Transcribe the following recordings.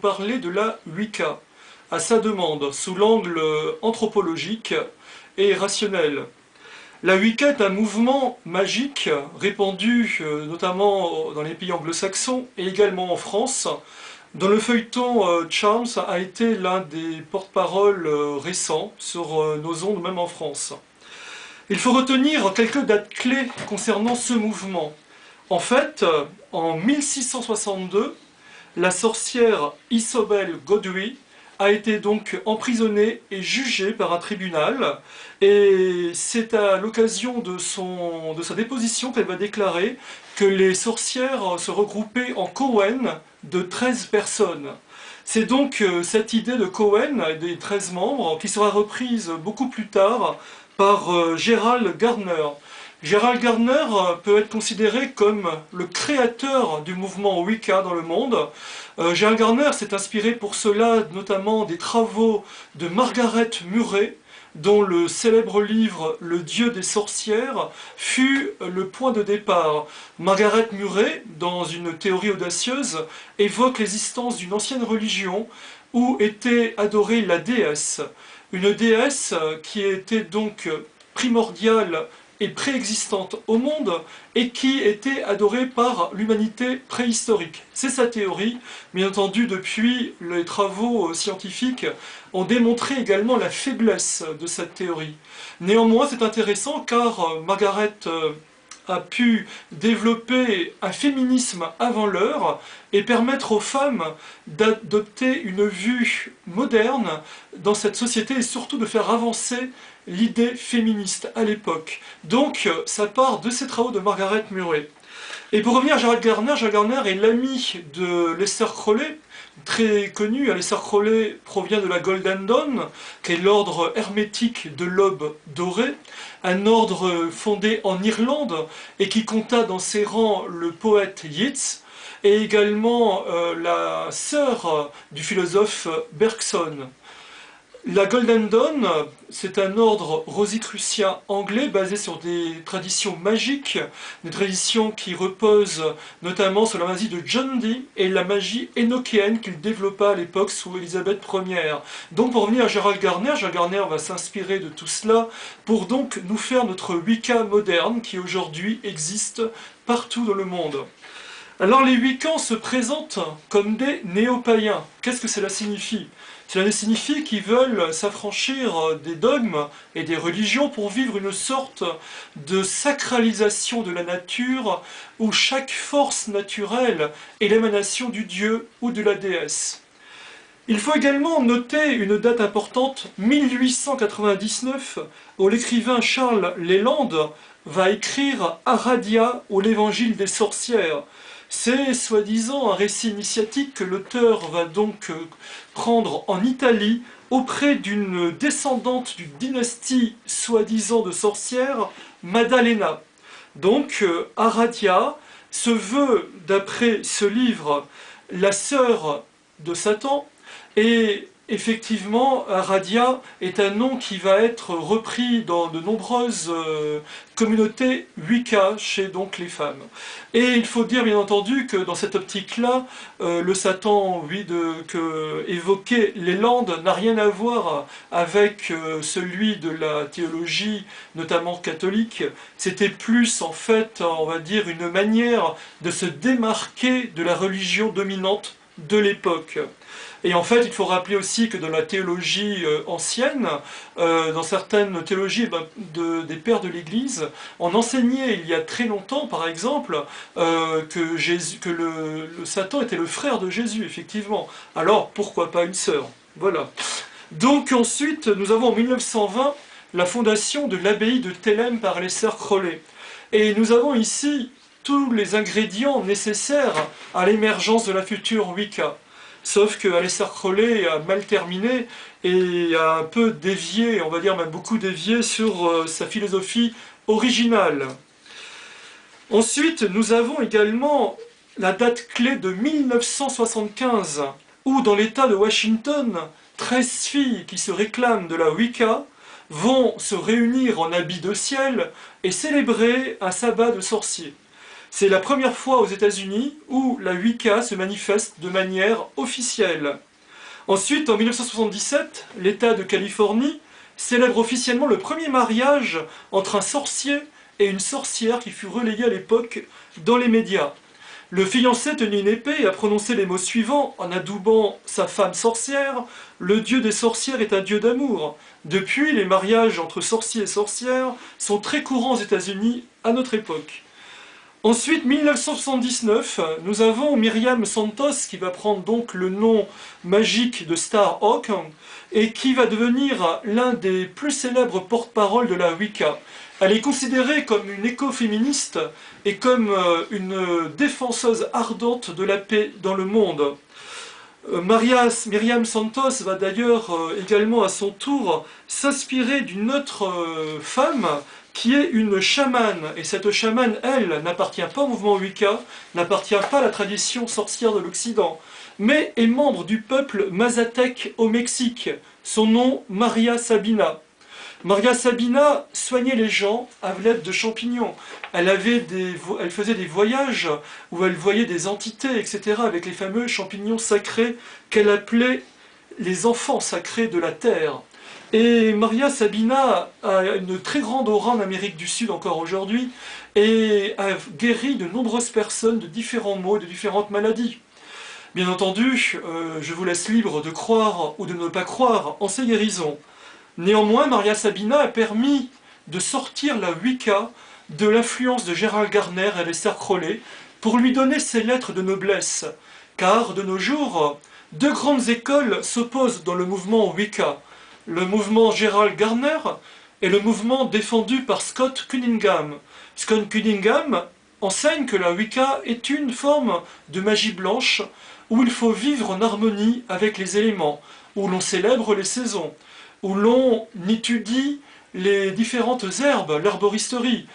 parler de la Wicca, à sa demande, sous l'angle anthropologique et rationnel. La Wicca est un mouvement magique répandu notamment dans les pays anglo-saxons et également en France, dont le feuilleton Charms a été l'un des porte-paroles récents sur nos ondes, même en France. Il faut retenir quelques dates clés concernant ce mouvement. En fait, en 1662, la sorcière Isobel Goudry a été donc emprisonnée et jugée par un tribunal, et c'est à l'occasion de sa déposition qu'elle va déclarer que les sorcières se regroupaient en Coven de 13 personnes. C'est donc cette idée de Coven, des 13 membres, qui sera reprise beaucoup plus tard par Gerald Gardner. Gerald Gardner peut être considéré comme le créateur du mouvement Wicca dans le monde. Gerald Gardner s'est inspiré pour cela notamment des travaux de Margaret Murray, dont le célèbre livre « Le Dieu des sorcières » fut le point de départ. Margaret Murray, dans une théorie audacieuse, évoque l'existence d'une ancienne religion où était adorée la déesse. Une déesse qui était donc primordiale et préexistante au monde et qui était adorée par l'humanité préhistorique. C'est sa théorie. Bien entendu, depuis, les travaux scientifiques ont démontré également la faiblesse de cette théorie. Néanmoins, c'est intéressant car Margaret a pu développer un féminisme avant l'heure et permettre aux femmes d'adopter une vue moderne dans cette société et surtout de faire avancer l'idée féministe à l'époque. Donc ça part de ces travaux de Margaret Murray. Et pour revenir à Gerald Gardner est l'ami de Aleister Crowley, très connu. Aleister Crowley provient de la Golden Dawn, qui est l'ordre hermétique de l'aube dorée, un ordre fondé en Irlande et qui compta dans ses rangs le poète Yeats, et également la sœur du philosophe Bergson. La Golden Dawn, c'est un ordre rosicrucien anglais basé sur des traditions magiques, des traditions qui reposent notamment sur la magie de John Dee et la magie énochéenne qu'il développa à l'époque sous Élisabeth Ière. Donc pour revenir à Gerald Gardner va s'inspirer de tout cela pour donc nous faire notre Wicca moderne qui aujourd'hui existe partout dans le monde. Alors les Wiccans se présentent comme des néo-païens. Qu'est-ce que cela signifie? Cela signifie qu'ils veulent s'affranchir des dogmes et des religions pour vivre une sorte de sacralisation de la nature où chaque force naturelle est l'émanation du dieu ou de la déesse. Il faut également noter une date importante, 1899, où l'écrivain Charles Leland va écrire Aradia ou l'Évangile des sorcières. C'est soi-disant un récit initiatique que l'auteur va donc prendre en Italie auprès d'une descendante d'une dynastie soi-disant de sorcières, Maddalena. Donc Aradia se veut, d'après ce livre, la sœur de Satan, et effectivement, Aradia est un nom qui va être repris dans de nombreuses communautés Wicca chez donc les femmes. Et il faut dire bien entendu que dans cette optique-là, le Satan que évoquait Leland n'a rien à voir avec celui de la théologie, notamment catholique. C'était plus en fait, on va dire, une manière de se démarquer de la religion dominante de l'époque. Et en fait, il faut rappeler aussi que dans la théologie ancienne, dans certaines théologies des pères de l'Église, on enseignait il y a très longtemps, par exemple, que le Satan était le frère de Jésus, effectivement. Alors, pourquoi pas une sœur? Voilà. Donc ensuite, nous avons en 1920 la fondation de l'abbaye de Thélème par Aleister Crowley. Et nous avons ici tous les ingrédients nécessaires à l'émergence de la future Wicca. Sauf que Aleister Crowley a mal terminé et a un peu dévié, on va dire même beaucoup dévié sur sa philosophie originale. Ensuite, nous avons également la date clé de 1975, où dans l'État de Washington, 13 filles qui se réclament de la Wicca vont se réunir en habits de ciel et célébrer un sabbat de sorciers. C'est la première fois aux États-Unis où la Wicca se manifeste de manière officielle. Ensuite, en 1977, l'État de Californie célèbre officiellement le premier mariage entre un sorcier et une sorcière qui fut relayé à l'époque dans les médias. Le fiancé tenait une épée et a prononcé les mots suivants en adoubant sa femme sorcière: « Le dieu des sorcières est un dieu d'amour ». Depuis, les mariages entre sorciers et sorcières sont très courants aux États-Unis à notre époque. Ensuite, 1979, nous avons Myriam Santos qui va prendre donc le nom magique de Star Hawk et qui va devenir l'un des plus célèbres porte-parole de la Wicca. Elle est considérée comme une écoféministe et comme une défenseuse ardente de la paix dans le monde. Myriam Santos va d'ailleurs également à son tour s'inspirer d'une autre femme qui est une chamane. Et cette chamane, elle, n'appartient pas au mouvement Wicca, n'appartient pas à la tradition sorcière de l'Occident, mais est membre du peuple Mazatec au Mexique. Son nom, Maria Sabina. Maria Sabina soignait les gens à l'aide de champignons. Elle faisait des voyages où elle voyait des entités, etc., avec les fameux champignons sacrés qu'elle appelait les enfants sacrés de la terre. Et Maria Sabina a une très grande aura en Amérique du Sud encore aujourd'hui et a guéri de nombreuses personnes de différents maux, de différentes maladies. Bien entendu, je vous laisse libre de croire ou de ne pas croire en ces guérisons. Néanmoins, Maria Sabina a permis de sortir la Wicca de l'influence de Gerald Gardner et Aleister Crowley pour lui donner ses lettres de noblesse. Car, de nos jours, deux grandes écoles s'opposent dans le mouvement Wicca. Le mouvement Gerald Gardner et le mouvement défendu par Scott Cunningham. Scott Cunningham enseigne que la Wicca est une forme de magie blanche où il faut vivre en harmonie avec les éléments, où l'on célèbre les saisons, où l'on étudie les différentes herbes, l'herboristerie.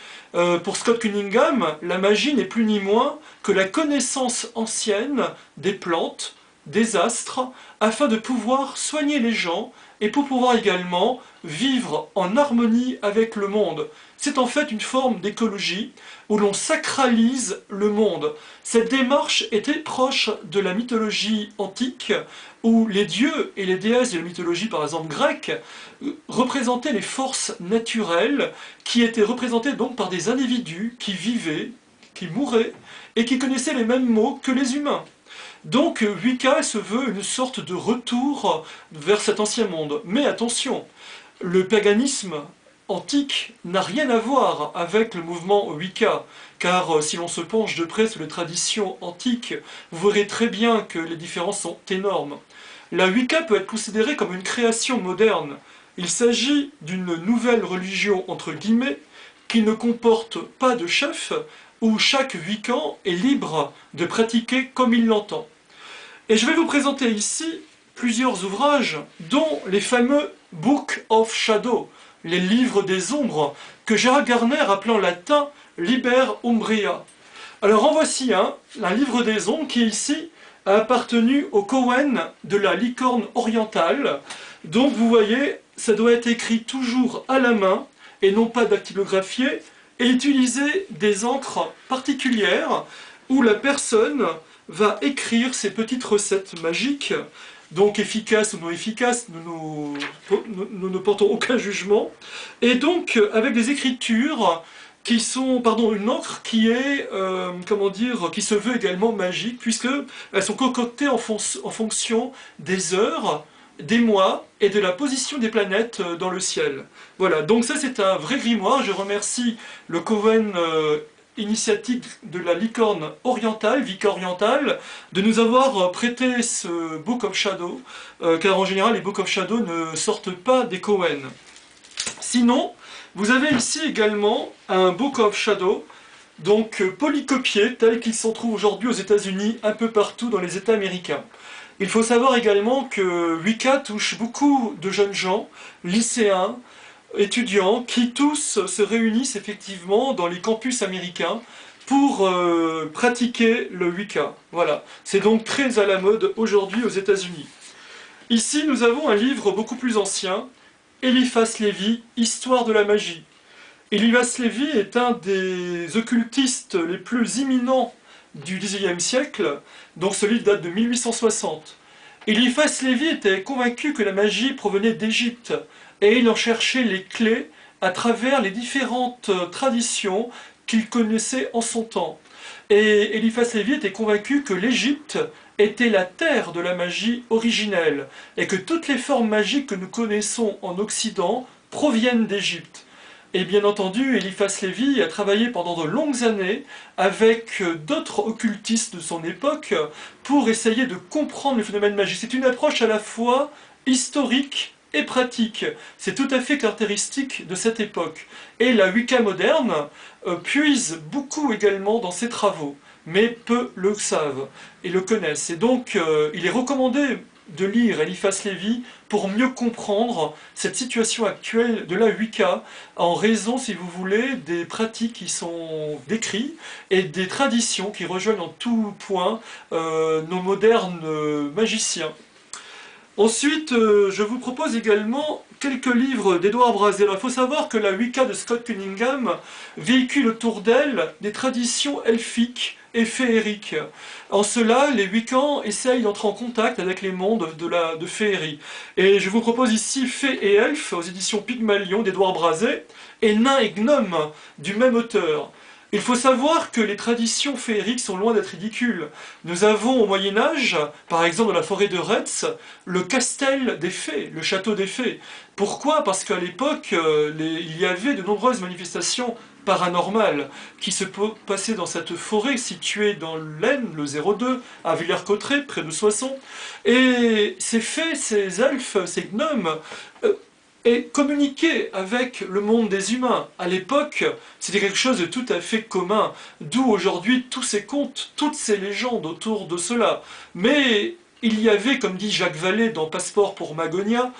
Pour Scott Cunningham, la magie n'est plus ni moins que la connaissance ancienne des plantes, des astres, afin de pouvoir soigner les gens et pour pouvoir également vivre en harmonie avec le monde. C'est en fait une forme d'écologie où l'on sacralise le monde. Cette démarche était proche de la mythologie antique, où les dieux et les déesses de la mythologie, par exemple grecque, représentaient les forces naturelles qui étaient représentées donc par des individus qui vivaient, qui mouraient et qui connaissaient les mêmes mots que les humains. Donc Wicca se veut une sorte de retour vers cet ancien monde. Mais attention, le paganisme antique n'a rien à voir avec le mouvement Wicca, car si l'on se penche de près sur les traditions antiques, vous verrez très bien que les différences sont énormes. La Wicca peut être considérée comme une création moderne. Il s'agit d'une nouvelle religion, entre guillemets, qui ne comporte pas de chef, où chaque Wiccan est libre de pratiquer comme il l'entend. Et je vais vous présenter ici plusieurs ouvrages, dont les fameux Book of Shadow, les livres des ombres, que Gerald Gardner appelait en latin Liber Umbria. Alors en voici un livre des ombres qui ici a appartenu au Coven de la Licorne orientale. Donc vous voyez, ça doit être écrit toujours à la main et non pas dactylographié, et utiliser des encres particulières où la personne va écrire ses petites recettes magiques, donc efficaces ou non efficaces, nous ne portons aucun jugement, et donc avec des écritures qui sont, une encre qui est, qui se veut également magique, puisqu'elles sont concoctées en fonction des heures, des mois et de la position des planètes dans le ciel. Voilà, donc ça c'est un vrai grimoire. Je remercie le Coven initiatique de la Licorne orientale, Wicca orientale, de nous avoir prêté ce Book of Shadow, car en général les Book of Shadow ne sortent pas des Coven. Sinon, vous avez ici également un Book of Shadow, donc polycopié, tel qu'il s'en trouve aujourd'hui aux États-Unis, un peu partout dans les États américains. Il faut savoir également que Wicca touche beaucoup de jeunes gens, lycéens, étudiants, qui tous se réunissent effectivement dans les campus américains pour pratiquer le Wicca. Voilà, c'est donc très à la mode aujourd'hui aux États-Unis. Ici, nous avons un livre beaucoup plus ancien, Eliphas Lévi, Histoire de la magie. Eliphas Lévy est un des occultistes les plus imminents du XIXe siècle, donc ce livre date de 1860. Eliphas Lévy était convaincu que la magie provenait d'Égypte, et il en cherchait les clés à travers les différentes traditions qu'il connaissait en son temps. Et Eliphas Lévy était convaincu que l'Égypte était la terre de la magie originelle, et que toutes les formes magiques que nous connaissons en Occident proviennent d'Égypte. Et bien entendu, Eliphas Lévy a travaillé pendant de longues années avec d'autres occultistes de son époque pour essayer de comprendre le phénomène magique. C'est une approche à la fois historique et pratique. C'est tout à fait caractéristique de cette époque. Et la Wicca moderne puise beaucoup également dans ses travaux, mais peu le savent et le connaissent. Et donc, il est recommandé de lire Eliphas Lévy pour mieux comprendre cette situation actuelle de la Wicca, en raison, si vous voulez, des pratiques qui sont décrites et des traditions qui rejoignent en tout point nos modernes magiciens. Ensuite, je vous propose également quelques livres d'Edward Brazé. Il faut savoir que la Wicca de Scott Cunningham véhicule autour d'elle des traditions elfiques et féeriques. En cela, les Wiccans essayent d'entrer en contact avec les mondes de féerie. Et je vous propose ici Fées et Elfes aux éditions Pygmalion d'Edward Brazé et Nains et Gnomes du même auteur. Il faut savoir que les traditions féeriques sont loin d'être ridicules. Nous avons au Moyen-Âge, par exemple dans la forêt de Retz, le castel des fées, le château des fées. Pourquoi? Parce qu'à l'époque, il y avait de nombreuses manifestations paranormales qui se passaient dans cette forêt située dans l'Aisne, le 02, à Villers-Cotterêts, près de Soissons. Et ces fées, ces elfes, ces gnomes, et communiquer avec le monde des humains. À l'époque, c'était quelque chose de tout à fait commun, d'où aujourd'hui tous ces contes, toutes ces légendes autour de cela. Mais il y avait, comme dit Jacques Vallée dans Passeport pour Magonia,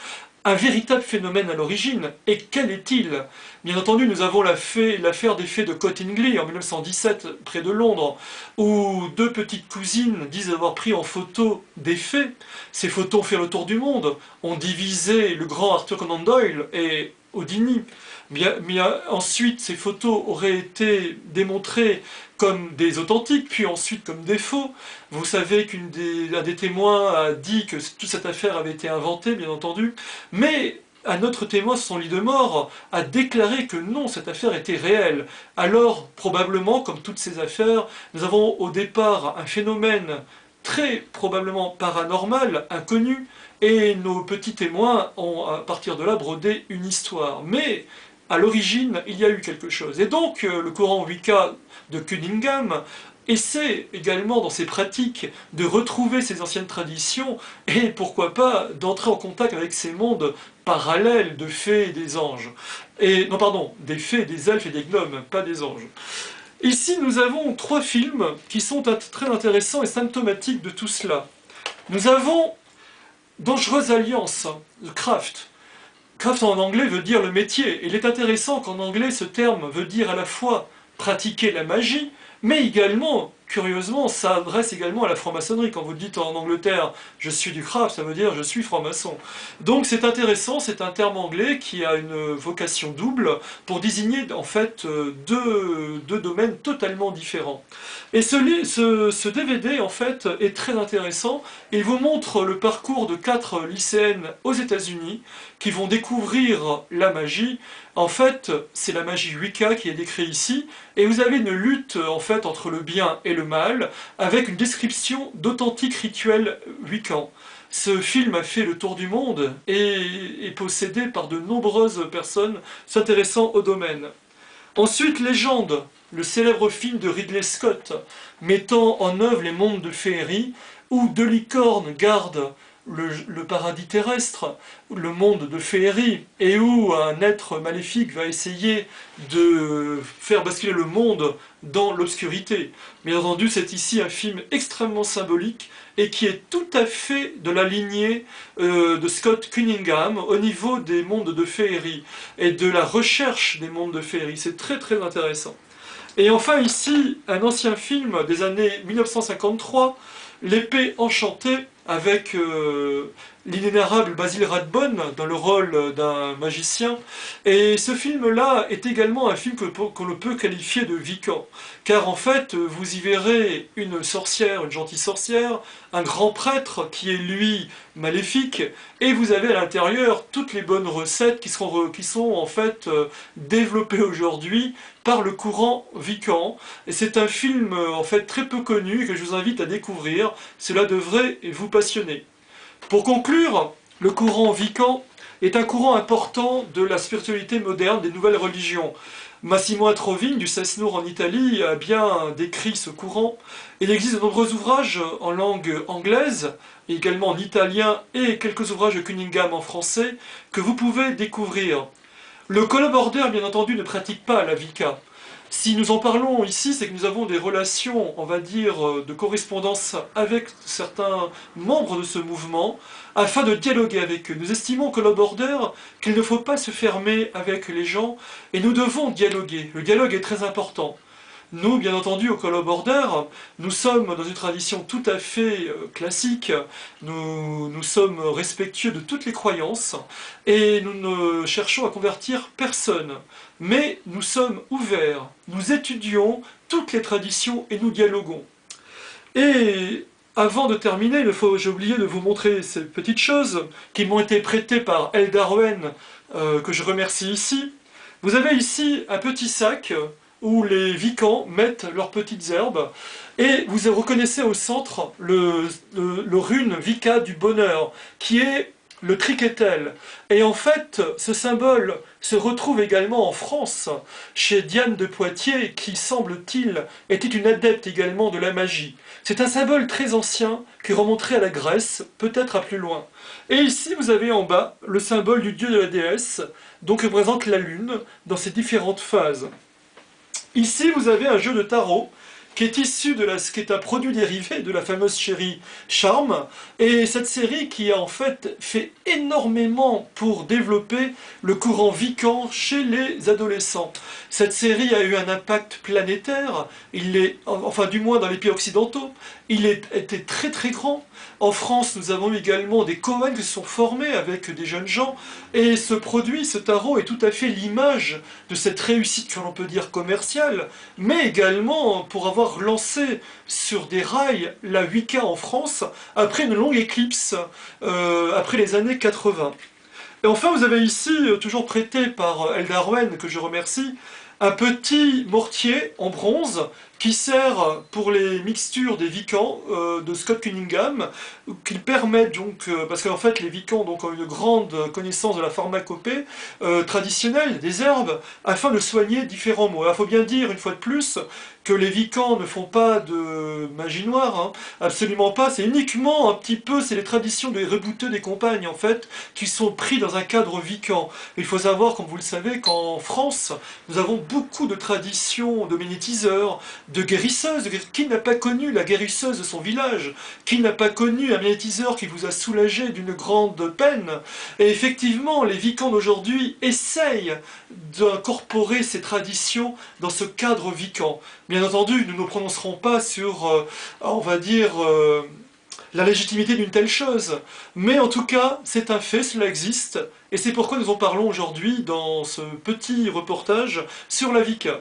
un véritable phénomène à l'origine. Et quel est-il? Bien entendu, nous avons l'affaire des fées de Cottingley en 1917, près de Londres, où deux petites cousines disent avoir pris en photo des fées. Ces photos ont fait le tour du monde, ont divisé le grand Arthur Conan Doyle et Houdini. Mais ensuite, ces photos auraient été démontrées comme des authentiques, puis ensuite comme des faux. Vous savez qu'un des témoins a dit que toute cette affaire avait été inventée, bien entendu, mais un autre témoin sur son lit de mort a déclaré que non, cette affaire était réelle. Alors, probablement, comme toutes ces affaires, nous avons au départ un phénomène très probablement paranormal, inconnu, et nos petits témoins ont, à partir de là, brodé une histoire. Mais à l'origine, il y a eu quelque chose. Et donc, le courant Wicca de Cunningham essaie également dans ses pratiques de retrouver ces anciennes traditions et pourquoi pas d'entrer en contact avec ces mondes parallèles de fées et des anges. Et, non, pardon, des fées, des elfes et des gnomes, pas des anges. Ici, nous avons trois films qui sont très intéressants et symptomatiques de tout cela. Nous avons Dangereuse Alliance, The Craft. Craft en anglais veut dire le métier. Il est intéressant qu'en anglais ce terme veut dire à la fois pratiquer la magie, mais également, curieusement, ça adresse également à la franc-maçonnerie. Quand vous dites en Angleterre « je suis du craft », ça veut dire « je suis franc-maçon ». Donc c'est intéressant, c'est un terme anglais qui a une vocation double pour désigner en fait deux domaines totalement différents. Et ce DVD en fait est très intéressant. Il vous montre le parcours de 4 lycéennes aux États-Unis qui vont découvrir la magie. En fait, c'est la magie Wicca qui est décrite ici, et vous avez une lutte en fait entre le bien et le mal, avec une description d'authentiques rituels Wiccans. Ce film a fait le tour du monde et est possédé par de nombreuses personnes s'intéressant au domaine. Ensuite, Légende, le célèbre film de Ridley Scott, mettant en œuvre les mondes de féerie, où deux licornes gardent le paradis terrestre, le monde de féerie, et où un être maléfique va essayer de faire basculer le monde dans l'obscurité. Bien entendu, c'est ici un film extrêmement symbolique et qui est tout à fait de la lignée de Scott Cunningham au niveau des mondes de féerie et de la recherche des mondes de féerie. C'est très très intéressant. Et enfin ici, un ancien film des années 1953, L'épée enchantée avec l'inénarrable Basil Rathbone dans le rôle d'un magicien. Et ce film-là est également un film qu'on peut qualifier de Wiccan, car en fait, vous y verrez une sorcière, une gentille sorcière, un grand prêtre qui est lui maléfique, et vous avez à l'intérieur toutes les bonnes recettes qui sont en fait développées aujourd'hui par le courant Wiccan. Et c'est un film en fait très peu connu que je vous invite à découvrir, cela devrait vous passionner. Pour conclure, le courant Wiccan est un courant important de la spiritualité moderne des nouvelles religions. Massimo Introvin du Cesnour en Italie a bien décrit ce courant. Il existe de nombreux ouvrages en langue anglaise, également en italien et quelques ouvrages de Cunningham en français que vous pouvez découvrir. Le Column Order, bien entendu, ne pratique pas la Wicca. Si nous en parlons ici, c'est que nous avons des relations, on va dire, de correspondance avec certains membres de ce mouvement, afin de dialoguer avec eux. Nous estimons, Column Order, qu'il ne faut pas se fermer avec les gens, et nous devons dialoguer. Le dialogue est très important. Nous, bien entendu, au Column Order, nous sommes dans une tradition tout à fait classique, nous sommes respectueux de toutes les croyances, et nous ne cherchons à convertir personne. Mais nous sommes ouverts, nous étudions toutes les traditions et nous dialoguons. Et avant de terminer, j'ai oublié de vous montrer ces petites choses qui m'ont été prêtées par Eldar Owen, que je remercie ici. Vous avez ici un petit sac où les Wiccans mettent leurs petites herbes, et vous reconnaissez au centre le rune Wicca du bonheur, qui est le triquetel. Et en fait, ce symbole se retrouve également en France, chez Diane de Poitiers, qui, semble-t-il, était une adepte également de la magie. C'est un symbole très ancien qui remonterait à la Grèce, peut-être à plus loin. Et ici, vous avez en bas le symbole du dieu de la déesse, donc qui représente la lune dans ses différentes phases. Ici, vous avez un jeu de tarot qui est issu qui est un produit dérivé de la fameuse série Charme, et cette série qui a en fait fait énormément pour développer le courant Wiccan chez les adolescents. Cette série a eu un impact planétaire, enfin du moins dans les pays occidentaux, il était très très grand. En France, nous avons eu également des Cohen qui se sont formés avec des jeunes gens, et ce produit, ce tarot, est tout à fait l'image de cette réussite que l'on peut dire commerciale, mais également pour avoir lancé sur des rails la Wicca en France après une longue éclipse, après les années 80. Et enfin, vous avez ici, toujours prêté par Eldar Owen, que je remercie, un petit mortier en bronze qui sert pour les mixtures des Wiccans de Scott Cunningham, qui permettent donc, parce qu'en fait les Wiccans donc, ont une grande connaissance de la pharmacopée traditionnelle des herbes, afin de soigner différents maux. Alors il faut bien dire une fois de plus que les Wiccans ne font pas de magie noire, hein, absolument pas, c'est uniquement un petit peu, c'est les traditions des rebouteux des compagnes en fait, qui sont pris dans un cadre Wiccan. Il faut savoir, comme vous le savez, qu'en France, nous avons beaucoup de traditions de magnétiseurs, de guérisseuses. Qui n'a pas connu la guérisseuse de son village? Qui n'a pas connu un magnétiseur qui vous a soulagé d'une grande peine? Et effectivement, les Wiccans d'aujourd'hui essayent d'incorporer ces traditions dans ce cadre Wiccan. Bien entendu, nous ne nous prononcerons pas sur, on va dire, la légitimité d'une telle chose. Mais en tout cas, c'est un fait, cela existe, et c'est pourquoi nous en parlons aujourd'hui dans ce petit reportage sur la Wicca.